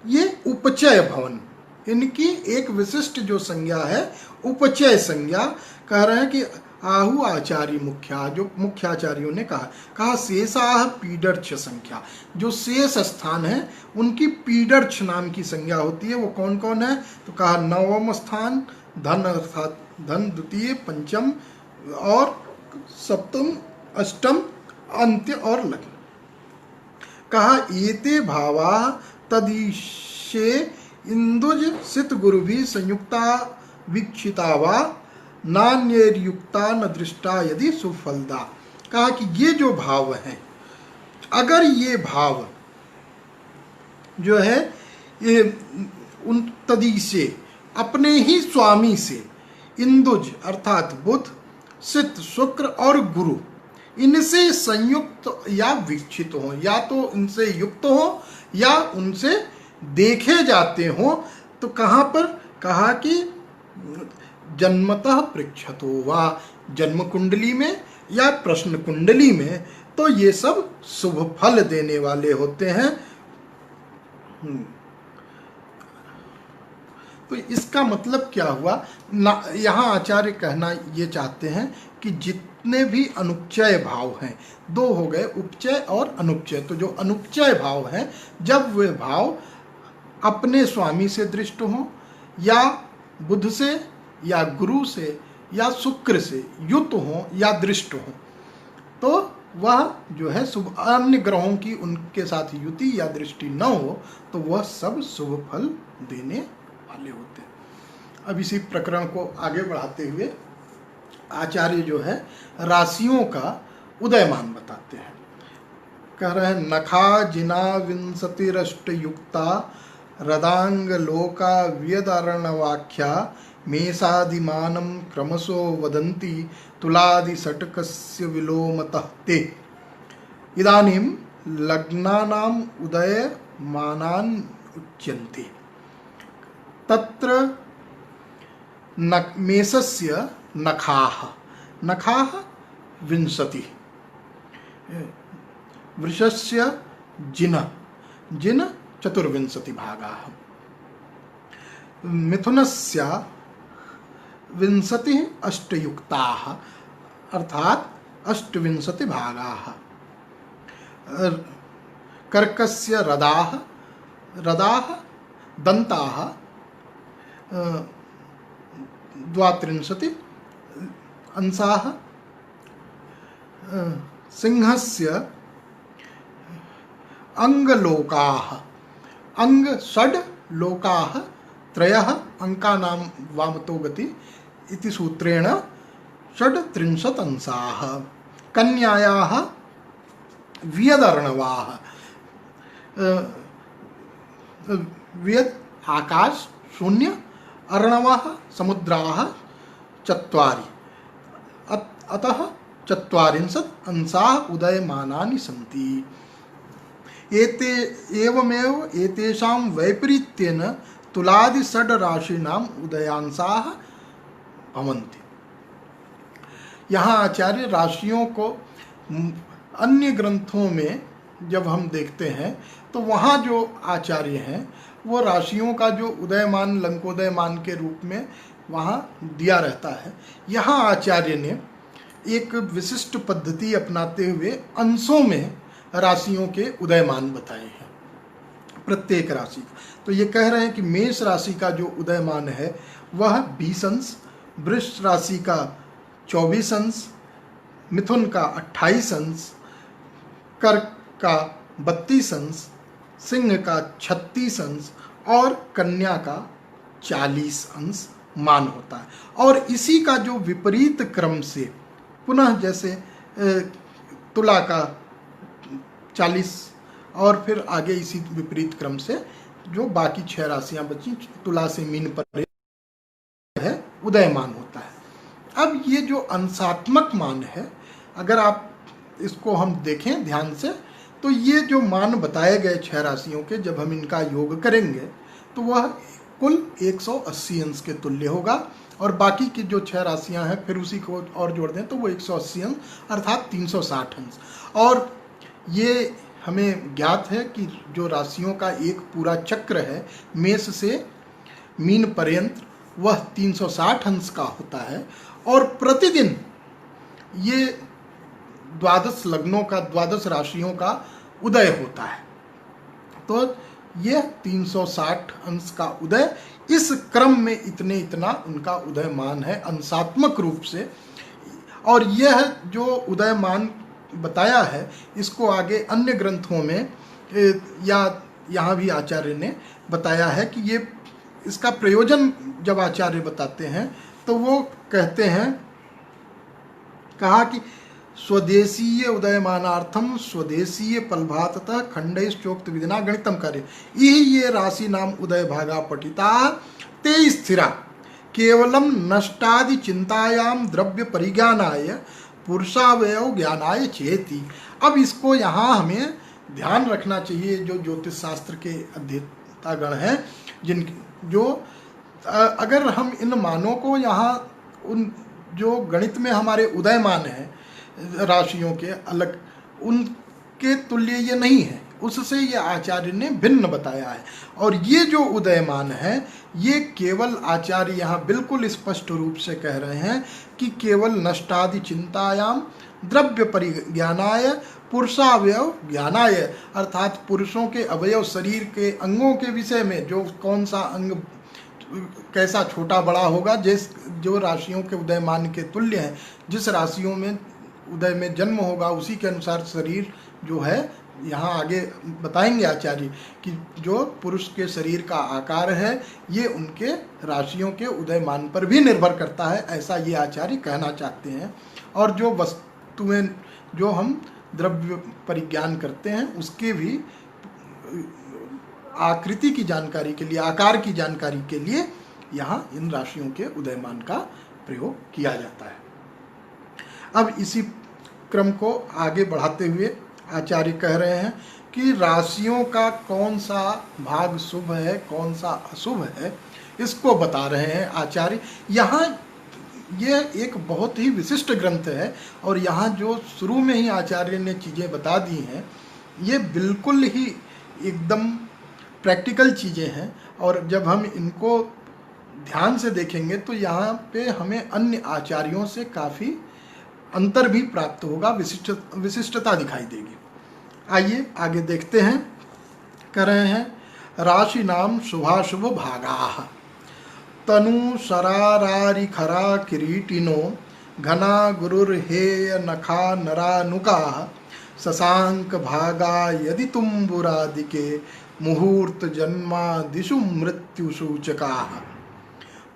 ये उपचय भवन इनकी एक विशिष्ट जो संज्ञा है उपचय संज्ञा कह रहे हैं कि आहु आचार्य मुख्या जो मुख्याचार्यों ने कहा शेषाह पीडर्छ संख्या जो शेष स्थान है उनकी पीडर्छ नाम की संज्ञा होती है। वो कौन कौन है तो कहा नवम स्थान धन अर्थात धन द्वितीय पंचम और सप्तम अष्टम अंत्य और लग्न। कहा एते भावा तदीशे इंदुज सित गुरु भी संयुक्ता वीक्षिता वा नान्ययुक्ता न दृष्टा यदि सुफलदा। कहा कि ये जो भाव हैं अगर ये भाव जो है ये उन तदी से अपने ही स्वामी से इंदुज अर्थात बुध सित शुक्र और गुरु इनसे संयुक्त या वीक्षित हो या तो इनसे युक्त हो या उनसे देखे जाते हो तो कहाँ पर कहा कि जन्मतः पृक्षतो वा जन्म कुंडली में या प्रश्न कुंडली में तो ये सब शुभ फल देने वाले होते हैं। तो इसका मतलब क्या हुआ ना यहाँ आचार्य कहना ये चाहते हैं कि जितने भी अनुपचय भाव हैं दो हो गए उपचय और अनुपचय। तो जो अनुपचय भाव हैं जब वे भाव अपने स्वामी से दृष्ट हों या बुध से या गुरु से या शुक्र से युत हो या दृष्ट हो तो वह जो है शुभ अन्य ग्रहों की उनके साथ युति या दृष्टि न हो तो वह सब शुभ फल देने वाले होते हैं। अब इसी प्रकरण को आगे बढ़ाते हुए आचार्य जो है राशियों का उदयमान बताते हैं। कह रहे हैं नखा जिना विंशतिरष्ट युक्ता रदांग लोका व्यदारणवाख्या मेषादिमानं क्रमशो वदन्ति तुलादि षट्कस्य विलोमतः ते। इदानीं लग्नानाम् उदयमानान् उच्यन्ते। तत्र मेषस्य नखाः विंशति वृषस्य जिन चतुर्विंशति भागाः मिथुनस्य विंशति अष्टयुक्ताः अर्थात अष्टविंशति भागाः कर्कस्य रदाः दन्ताः द्वात्रिंशति अंशाः सिंहस्य अंगलोकाः अंग षड् लोकाः त्रयः अंकानां वामतो गति इति सूत्रेण षड्त्रिंशत् अंशाः। कन्यायाः वियदर्णवाः वियद आकाश शून्य अर्णवः समुद्राः चत्वारि अतः चत्वारिंशत् अंशाः उदयमानानि सन्ति। एते एवमेव एतेषां वैपरीत्येन तुलादि षड् राशीनाम् उदयांशाः भवन्ति। यहाँ आचार्य राशियों को अन्य ग्रंथों में जब हम देखते हैं तो वहाँ जो आचार्य हैं वो राशियों का जो उदयमान लंकोदयमान के रूप में वहाँ दिया रहता है। यहाँ आचार्य ने एक विशिष्ट पद्धति अपनाते हुए अंशों में राशियों के उदयमान बताए हैं प्रत्येक राशि। तो ये कह रहे हैं कि मेष राशि का जो उदयमान है वह 20 अंश, वृष राशि का 24 अंश, मिथुन का 28 अंश, कर्क का 32 अंश, सिंह का 36 अंश और कन्या का 40 अंश मान होता है। और इसी का जो विपरीत क्रम से पुनः जैसे तुला का 40 और फिर आगे इसी विपरीत क्रम से जो बाकी 6 राशियां बची तुला से मीन पर है उदयमान होता है। अब ये जो अंशात्मक मान है, अगर आप इसको हम देखें ध्यान से तो ये जो मान बताए गए 6 राशियों के जब हम इनका योग करेंगे तो वह कुल 180 अंश के तुल्य होगा। और बाकी की जो 6 राशियां हैं फिर उसी को और जोड़ दें तो वो 180 अंश अर्थात 360 अंश। और ये हमें ज्ञात है कि जो राशियों का एक पूरा चक्र है मेष से मीन पर्यंत वह 360 अंश का होता है। और प्रतिदिन ये 12 लग्नों का 12 राशियों का उदय होता है। तो यह 360 अंश का उदय इस क्रम में इतना उनका उदयमान है अंशात्मक रूप से। और यह जो उदयमान बताया है इसको आगे अन्य ग्रंथों में या यहाँ भी आचार्य ने बताया है कि ये इसका प्रयोजन जब आचार्य बताते हैं तो वो कहते हैं, कहा कि स्वदेशीय उदयमानार्थम स्वदेशीय फलभाततः खंडैश्चोक्त विधिना गणितम कार्य ये राशि नाम उदय भागा पठिता ते स्थिरा केवलम नष्टादि चिंतायाम द्रव्य परिज्ञानाय पुरुषावयव ज्ञानाय चेति। अब इसको यहाँ हमें ध्यान रखना चाहिए जो ज्योतिष शास्त्र के अध्येतागण हैं जिन जो अगर हम इन मानों को यहाँ उन जो गणित में हमारे उदयमान हैं राशियों के अलग उनके तुल्य ये नहीं है, उससे ये आचार्य ने भिन्न बताया है। और ये जो उदयमान है ये केवल आचार्य यहाँ बिल्कुल स्पष्ट रूप से कह रहे हैं कि केवल नष्टादि चिंतायाम द्रव्य परिज्ञानाय पुरुषावयव ज्ञानाय अर्थात पुरुषों के अवयव शरीर के अंगों के विषय में जो कौन सा अंग कैसा छोटा बड़ा होगा जो राशियों के उदयमान के तुल्य है, जिस राशियों में उदय में जन्म होगा उसी के अनुसार शरीर जो है यहाँ आगे बताएंगे आचार्य कि जो पुरुष के शरीर का आकार है ये उनके राशियों के उदयमान पर भी निर्भर करता है, ऐसा ये आचार्य कहना चाहते हैं। और जो वस्तुएं जो हम द्रव्य परिज्ञान करते हैं उसके भी आकृति की जानकारी के लिए आकार की जानकारी के लिए यहाँ इन राशियों के उदयमान का प्रयोग किया जाता है। अब इसी क्रम को आगे बढ़ाते हुए आचार्य कह रहे हैं कि राशियों का कौन सा भाग शुभ है कौन सा अशुभ है इसको बता रहे हैं आचार्य। यहाँ यह एक बहुत ही विशिष्ट ग्रंथ है और यहाँ जो शुरू में ही आचार्य ने चीज़ें बता दी हैं ये बिल्कुल ही एकदम प्रैक्टिकल चीज़ें हैं। और जब हम इनको ध्यान से देखेंगे तो यहाँ पे हमें अन्य आचार्यों से काफ़ी अंतर भी प्राप्त होगा, विशिष्टता दिखाई देगी। आइए आगे देखते हैं। कह रहे हैं राशि नाम शुभाशुभ भागा तनु शरारारि खरा किरीटिनो घना गुरुर्हेय नखा नरानुका शशांक भागा यदि तुम्बुरादिके मुहूर्त जन्मा दिशु मृत्यु सूचका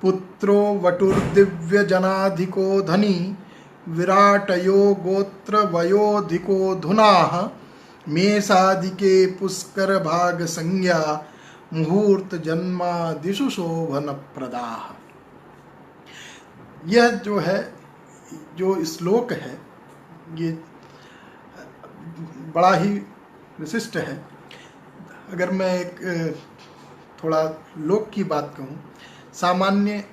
पुत्रो वटुर्दिव्य जनाधिको धनी विराटयो गोत्र वयोधिको धुनाः मेषादिके पुष्कर भाग संज्ञा मुहूर्त जन्मा दिशु शोभन प्रदाः। यह जो है जो श्लोक है ये बड़ा ही विशिष्ट है। अगर मैं एक थोड़ा लोक की बात कहूँ, सामान्य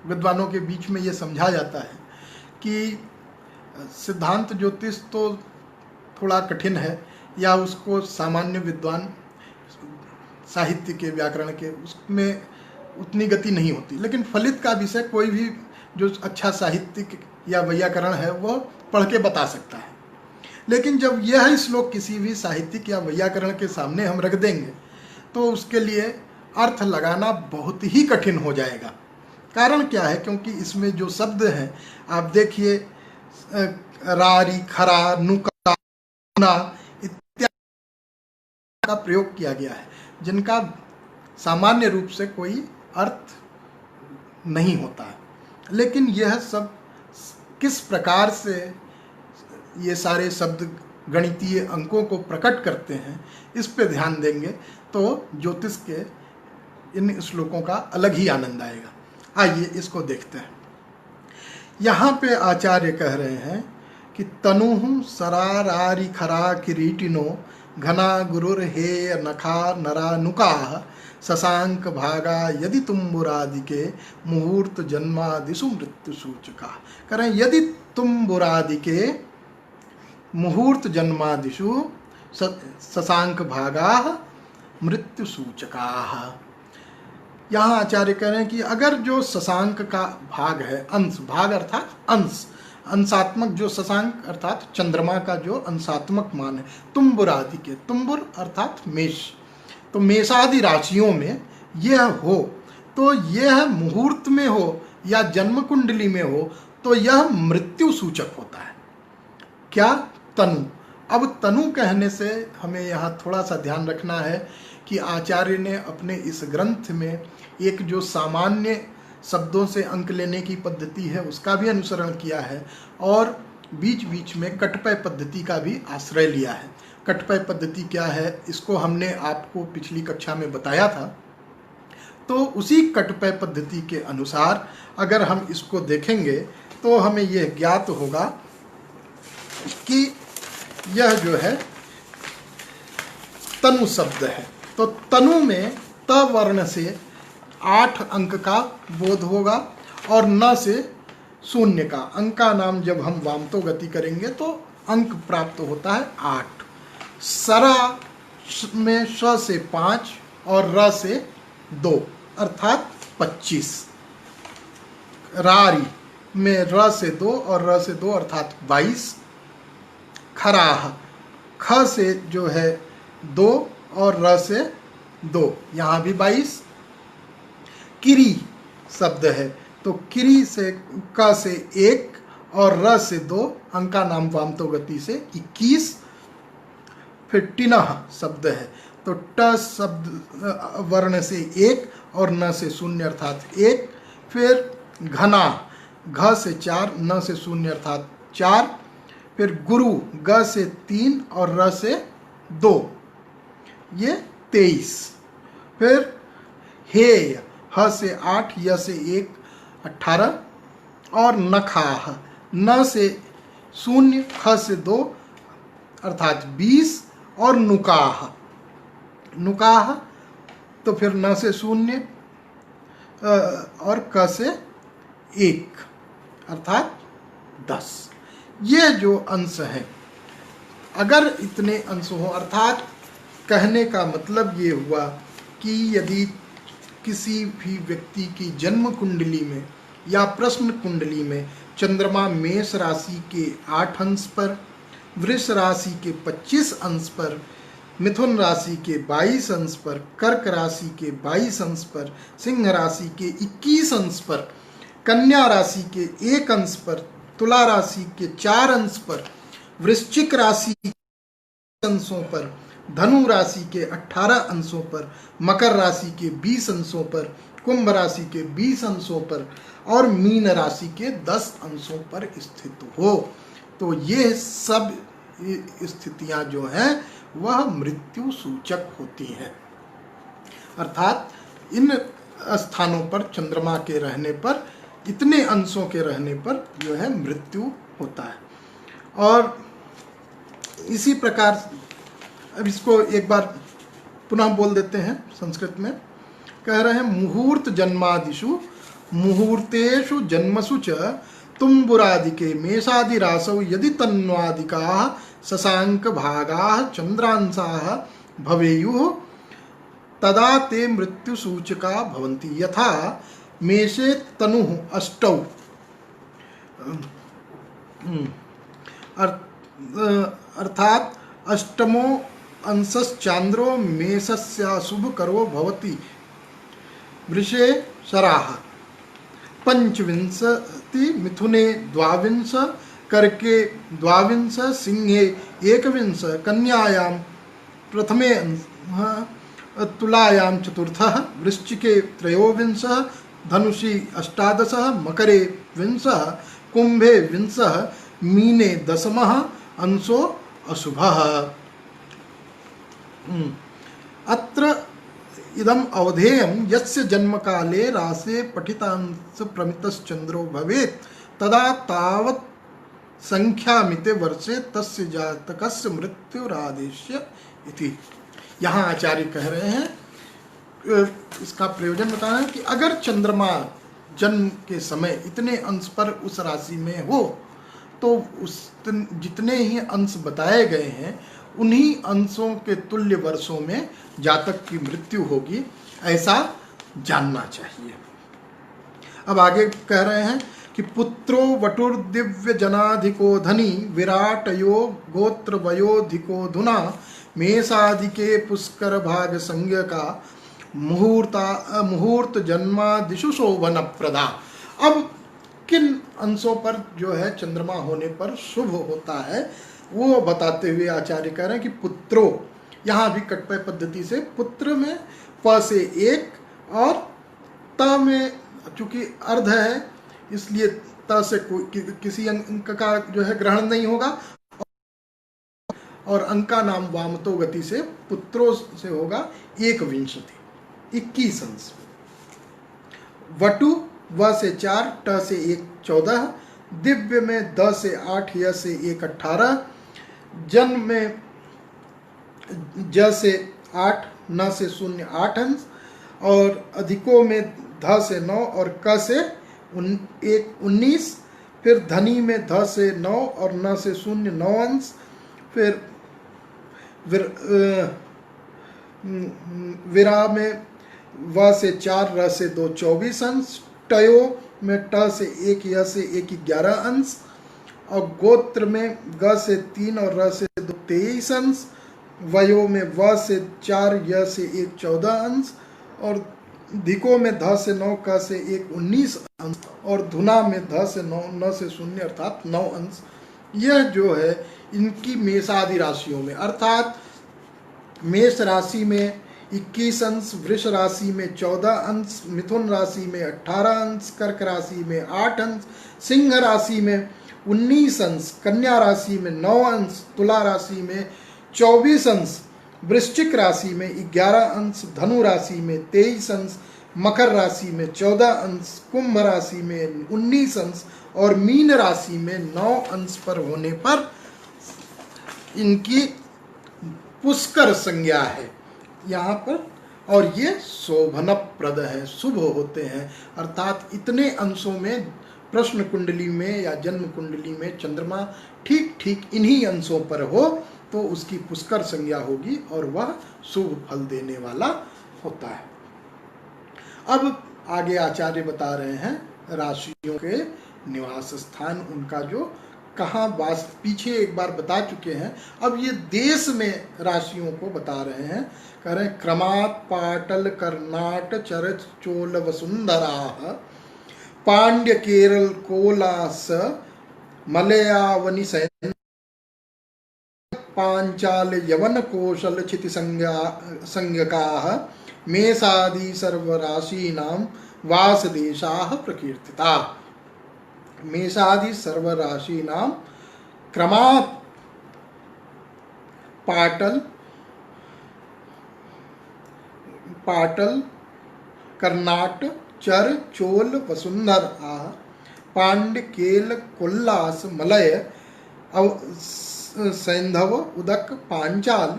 विद्वानों के बीच में ये समझा जाता है कि सिद्धांत ज्योतिष तो थोड़ा कठिन है, या उसको सामान्य विद्वान साहित्य के, व्याकरण के, उसमें उतनी गति नहीं होती, लेकिन फलित का विषय कोई भी जो अच्छा साहित्यिक या वैयाकरण है वो पढ़ के बता सकता है। लेकिन जब यह श्लोक किसी भी साहित्यिक या वैयाकरण के सामने हम रख देंगे तो उसके लिए अर्थ लगाना बहुत ही कठिन हो जाएगा। कारण क्या है? क्योंकि इसमें जो शब्द हैं, आप देखिए, रारी, खरा, नुका, ना इत्यादि का प्रयोग किया गया है, जिनका सामान्य रूप से कोई अर्थ नहीं होता है। लेकिन यह सब किस प्रकार से ये सारे शब्द गणितीय अंकों को प्रकट करते हैं, इस पे ध्यान देंगे तो ज्योतिष के इन श्लोकों का अलग ही आनंद आएगा। आइए इसको देखते हैं। यहाँ पे आचार्य कह रहे हैं कि तनुहु सरारारि खरा किरीटिनो घना गुरुर हे नखा नरा नुकाः शशांक भागा यदि तुम्बुरादिके मुहूर्त जन्मादिषु मृत्यु सूचका। करें यदि तुम्बुरादिके मुहूर्त जन्मादिषु शशांक भागा मृत्यु सूचका। यहाँ आचार्य कह रहे हैं कि अगर जो शशांक का भाग है, अंश, भाग अर्थात अंश, अंशात्मक जो शशांक अर्थात चंद्रमा का जो अंशात्मक मान है, तुम्बुर आदि के, तुम्बुर अर्थात मेष, तो मेषादि राशियों में यह हो, तो यह मुहूर्त में हो या जन्म कुंडली में हो तो यह मृत्यु सूचक होता है। क्या? तनु। अब तनु कहने से हमें यहाँ थोड़ा सा ध्यान रखना है कि आचार्य ने अपने इस ग्रंथ में एक जो सामान्य शब्दों से अंक लेने की पद्धति है उसका भी अनुसरण किया है, और बीच बीच में कटपय पद्धति का भी आश्रय लिया है। कटपय पद्धति क्या है, इसको हमने आपको पिछली कक्षा में बताया था। तो उसी कटपय पद्धति के अनुसार अगर हम इसको देखेंगे तो हमें यह ज्ञात होगा कि यह जो है तनु शब्द है। तो तनु में त वर्ण से 8 अंक का बोध होगा और न से 0 का। अंक का नाम जब हम वामतो गति करेंगे तो अंक प्राप्त होता है 8। सरा में श से 5 और र से 2 अर्थात 25। रारी में र से 2 और र से 2 अर्थात 22। खराह, ख से जो है 2 और र से 2, यहाँ भी 22। किरी शब्द है, तो किरी से क से 1 और र से 2, अंक का नाम वामतो गति से 21। फिर टिनह शब्द है, तो ट शब्द वर्ण से 1 और न से 0 अर्थात 1। फिर घना, घ से 4, न से 0 अर्थात 4। फिर गुरु, ग से 3 और र से 2, ये 23। फिर हेय, ह से 8, य से 1 18। और नखाह, न से 0, ख से 2 अर्थात 20। और नुकाह, नुकाह तो फिर न से 0 और क से 1 अर्थात 10। ये जो अंश हैं, अगर इतने अंश हों, अर्थात कहने का मतलब ये हुआ कि यदि किसी भी व्यक्ति की जन्म कुंडली में या प्रश्न कुंडली में चंद्रमा मेष राशि के 8 अंश पर, वृष राशि के 25 अंश पर, मिथुन राशि के 22 अंश पर, कर्क राशि के 22 अंश पर, सिंह राशि के 21 अंश पर, कन्या राशि के 1 अंश पर, तुला राशि के 4 अंश पर, वृश्चिक राशि के अंशों पर, धनु राशि के 18 अंशों पर, मकर राशि के 20 अंशों पर, कुंभ राशि के 20 अंशों पर और मीन राशि के 10 अंशों पर स्थित हो, तो ये सब स्थितियां जो हैं वह मृत्यु सूचक होती हैं। अर्थात इन स्थानों पर चंद्रमा के रहने पर, इतने अंशों के रहने पर जो है मृत्यु होता है। और इसी प्रकार अब इसको एक बार पुनः बोल देते हैं संस्कृत में। कह रहे हैं मुहूर्त जन्मादिषु मुहूर्तेषु जन्मसु च तुम्बुरादिके मेषादि रासौ यदि तन्वादिकाः शशांक भागाः चंद्रांशाः भवेयुः तदा ते मृत्यु सूचका भवन्ति। यथा मेषे तनुः अष्टौ अर्थात अष्टमो अंशश्चांद्रो मेषस्याशुभकरो भवति। वृषे शराः पंचविंशति, मिथुने द्वाविंश, कर्के द्वाविंश, सिंहे एकविंश, कन्यायां प्रथमे तुलायां चतुर्थः, वृश्चिके त्रयोविंशः, धनुषि अष्टादशः, मकरे विंशः, कुंभे विंशः, मीने दशमः अंशो अशुभः। अत्र इदम अवधेयं यस्य जन्मकाले रासे पठितांश प्रमितश्चंद्रो भवेत् तदा तावत् संख्यामिते वर्षे तस्य जातकस्य मृत्युरादेश्य इति। यहाँ आचार्य कह रहे हैं, इसका प्रयोजन बताना है कि अगर चंद्रमा जन्म के समय इतने अंश पर उस राशि में हो तो उस जितने ही अंश बताए गए हैं उन्हीं अंशों के तुल्य वर्षों में जातक की मृत्यु होगी, ऐसा जानना चाहिए। अब आगे कह रहे हैं कि पुत्रो वटुर्दिव्य जनाधिको धनी विराटयो गोत्र वयोधिको धुना मेषादिके पुष्कर भाग संज्ञ का मुहूर्त जन्मादिशु शोभन प्रदा। अब किन अंशों पर जो है चंद्रमा होने पर शुभ होता है वो बताते हुए आचार्य कह रहे हैं कि पुत्रो, यहाँ भी कटपय पद्धति से पुत्र में प से एक और त में चूंकि अर्ध है इसलिए त से किसी अंक का जो है ग्रहण नहीं होगा और अंका नाम वामतो गति से पुत्रों से होगा एक विंशति 21 अंश। वटु व से 4, ट से 1 14, दिव्य में द से 8, य से 1 18, जन्म में ज से 8, न से 0 8 अंश और अधिकों में ध से 9 और क से 1 19, फिर धनी में ध से 9 और न से 0 9 अंश, फिर विरा में व से 4 र से 2 24 अंश, टयो में ट से 1 य से 1 11 अंश और गोत्र में ग से 3 और र से 2 23 अंश, वयो में व से 4 य से 1 14 अंश और धिको में ध से 9 क से 1 19 अंश और धुना में ध से 9 न से 0 अर्थात 9 अंश। यह जो है इनकी मेषादि राशियों में अर्थात मेष राशि में 21 अंश, वृष राशि में 14 अंश, मिथुन राशि में 18 अंश, कर्क राशि में 8 अंश, सिंह राशि में 19 अंश, कन्या राशि में 9 अंश, तुला राशि में 24 अंश, वृश्चिक राशि में 11 अंश, धनु राशि में 23 अंश, मकर राशि में 14 अंश, कुंभ राशि में 19 अंश और मीन राशि में 9 अंश पर होने पर इनकी पुष्कर संज्ञा है यहाँ पर और ये शोभनप्रद है, शुभ होते हैं। अर्थात इतने अंशों में प्रश्न कुंडली में या जन्म कुंडली में चंद्रमा ठीक ठीक इन्हीं अंशों पर हो तो उसकी पुष्कर संज्ञा होगी और वह शुभ फल देने वाला होता है। अब आगे आचार्य बता रहे हैं राशियों के निवास स्थान, उनका जो कहाँ वास, पीछे एक बार बता चुके हैं, अब ये देश में राशियों को बता रहे हैं। कह रहे हैं क्रमात् पाटल कर्नाट चर चोल वसुंधरा पांड्य केरल कोलास मलयावनी सैन पांचाल यवन कौशल क्षिति संज्ञकाः मेषादि सर्वराशीनां वासदेशाः प्रकीर्तिता। मेषादि सर्वराशीनां क्रमात् पाटल कर्नाट चर चोल वसुंधरा पांड्य केल कोल्लास मलय सैंधव उदक पांचाल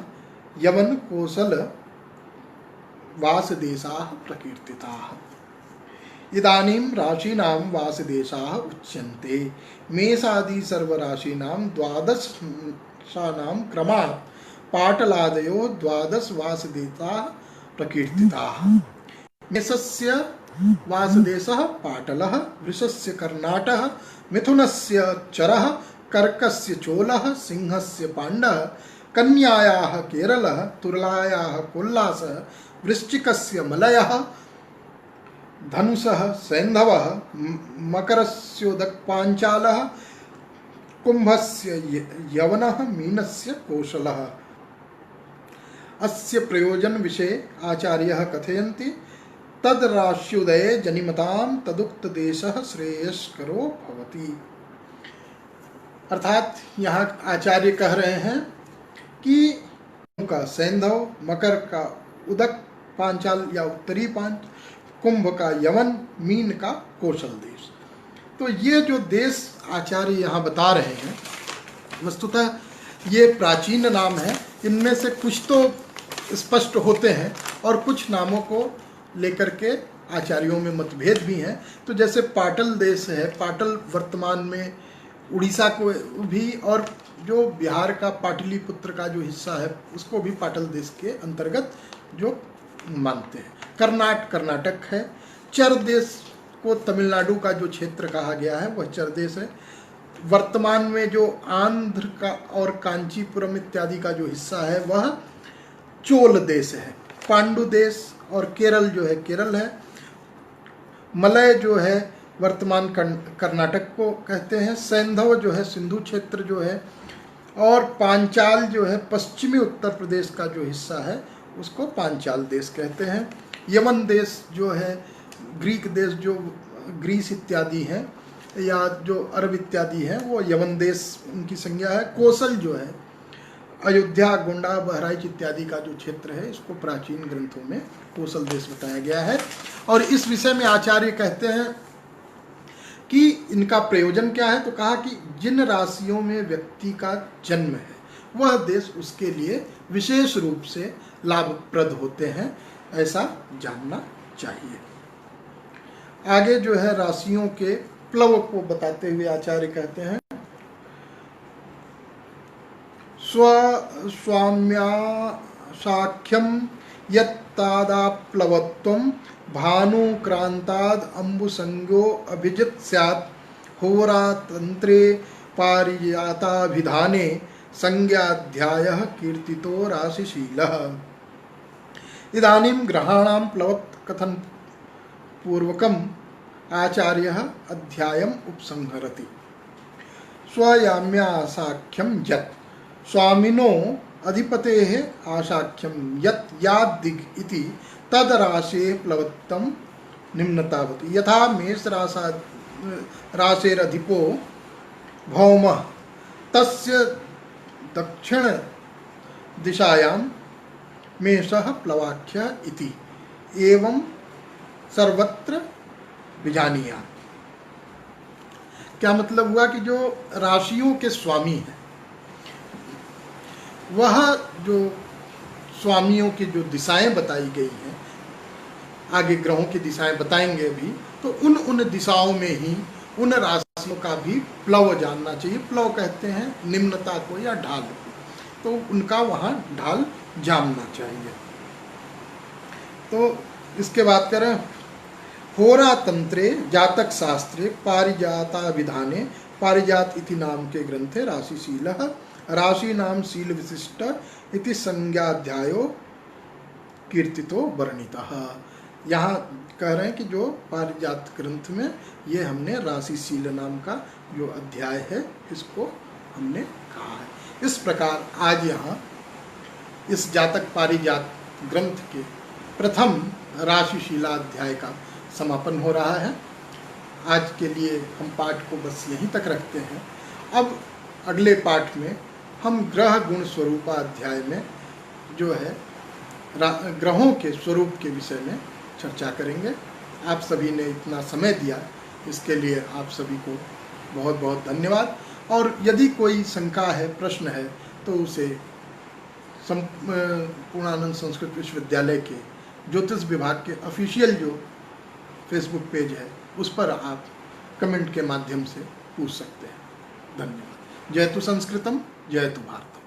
यवन कौशल वासदेशाः प्रकीर्तिताः। इदानीं राशीनां वासदेशाः उच्यन्ते। मेषादि सर्वराशीनां द्वादशानां क्रमात् पाटलादयो द्वादश वासदेशाः प्रकीर्तिताः। मेषस्य वासदेशः पाटलः, वृषस्य कर्णाटः, मिथुनस्य चरः, कर्कस्य चोलः, सिंहस्य पाण्डः, कन्यायाः केरलः, तुलायाः कोल्लासः, वृश्चिकस्य मलयः, धनुषः सैन्धवः, मकरस्योदकपाञ्चालः, कुम्भस्य यवनः, मीनस्य कौशलः। अस्य प्रयोजन विषये आचार्यः कथयन्ति तद राश्युदये जनिमतां तदुक्त देशः श्रेयस्करो भवति। अर्थात यहाँ आचार्य कह रहे हैं कि का सैंधव, मकर का उदक पांचाल या उत्तरी पांच, कुंभ का यवन, मीन का कौशल देश। तो ये जो देश आचार्य यहाँ बता रहे हैं वस्तुतः ये प्राचीन नाम है। इनमें से कुछ तो स्पष्ट होते हैं और कुछ नामों को लेकर के आचार्यों में मतभेद भी हैं। तो जैसे पाटल देश है, पाटल वर्तमान में उड़ीसा को भी और जो बिहार का पाटलिपुत्र का जो हिस्सा है उसको भी पाटल देश के अंतर्गत जो मानते हैं। कर्नाटक है। चर देश को तमिलनाडु का जो क्षेत्र कहा गया है वह चर देश है। वर्तमान में जो आंध्र का और कांचीपुरम इत्यादि का जो हिस्सा है वह चोल देश है। पांडु देश और केरल जो है केरल है। मलय जो है वर्तमान कर्नाटक को कहते हैं। सैंधव जो है सिंधु क्षेत्र जो है, और पांचाल जो है पश्चिमी उत्तर प्रदेश का जो हिस्सा है उसको पांचाल देश कहते हैं। यमन देश जो है, ग्रीक देश जो ग्रीस इत्यादि हैं या जो अरब इत्यादि हैं वो यमन देश उनकी संज्ञा है। कौशल जो है अयोध्या, गोंडा, बहराइच इत्यादि का जो क्षेत्र है इसको प्राचीन ग्रंथों में कौशल देश बताया गया है। और इस विषय में आचार्य कहते हैं कि इनका प्रयोजन क्या है, तो कहा कि जिन राशियों में व्यक्ति का जन्म है वह देश उसके लिए विशेष रूप से लाभप्रद होते हैं, ऐसा जानना चाहिए। आगे जो है राशियों के प्लव को बताते हुए आचार्य कहते हैं स्वाम्या साख्यम यत्तादाप्लवत्वं भानुक्रांताद अम्बुसंज्ञो अभिजित स्यात् होरातंत्रे पारिजाताभिधाने संज्ञाध्यायः कीर्तितो राशिशीलः। इदानीं ग्रहाणां प्लवत् कथन पूर्वकम् आचार्यः अध्यायम् उपसंहरति। स्वयाम्या साख्यं यत् स्वामिनो अधिपतेः आशाख्यं यत् याद्दिग् इति तद राशेः प्लवत्तं निम्नतावत्। यथा मेष राशेरधिपो भौमः तस्य दक्षिण दिशायां मेषः प्लवाख्य इति एवं सर्वत्र विजानीयात्। क्या मतलब हुआ कि जो राशियों के स्वामी हैं वह जो स्वामियों की जो दिशाएं बताई गई हैं, आगे ग्रहों की दिशाएं बताएंगे भी, तो उन दिशाओं में ही उन राशियों का भी प्लव जानना चाहिए। प्लव कहते हैं निम्नता को या ढाल को, तो उनका वहाँ ढाल जानना चाहिए। तो इसके बाद करें होरातंत्रे जातक शास्त्रे पारिजाता विधाने, पारिजात इति नाम के ग्रंथे राशिशीलः राशि नाम शील विशिष्ट इति संज्ञाध्यायो कीर्तितो वर्णितः। यहाँ कह रहे हैं कि जो पारिजात ग्रंथ में ये हमने राशिशील नाम का जो अध्याय है इसको हमने कहा है। इस प्रकार आज यहाँ इस जातक पारिजात ग्रंथ के प्रथम राशिशीलाध्याय का समापन हो रहा है। आज के लिए हम पाठ को बस यहीं तक रखते हैं। अब अगले पाठ में हम ग्रह गुण स्वरूपाध्याय में जो है ग्रहों के स्वरूप के विषय में चर्चा करेंगे। आप सभी ने इतना समय दिया इसके लिए आप सभी को बहुत बहुत धन्यवाद। और यदि कोई शंका है, प्रश्न है, तो उसे पूर्णानंद संस्कृत विश्वविद्यालय के ज्योतिष विभाग के ऑफिशियल जो फेसबुक पेज है, उस पर आप कमेंट के माध्यम से पूछ सकते हैं। धन्यवाद। जयतु संस्कृतम, जयतु भारतम।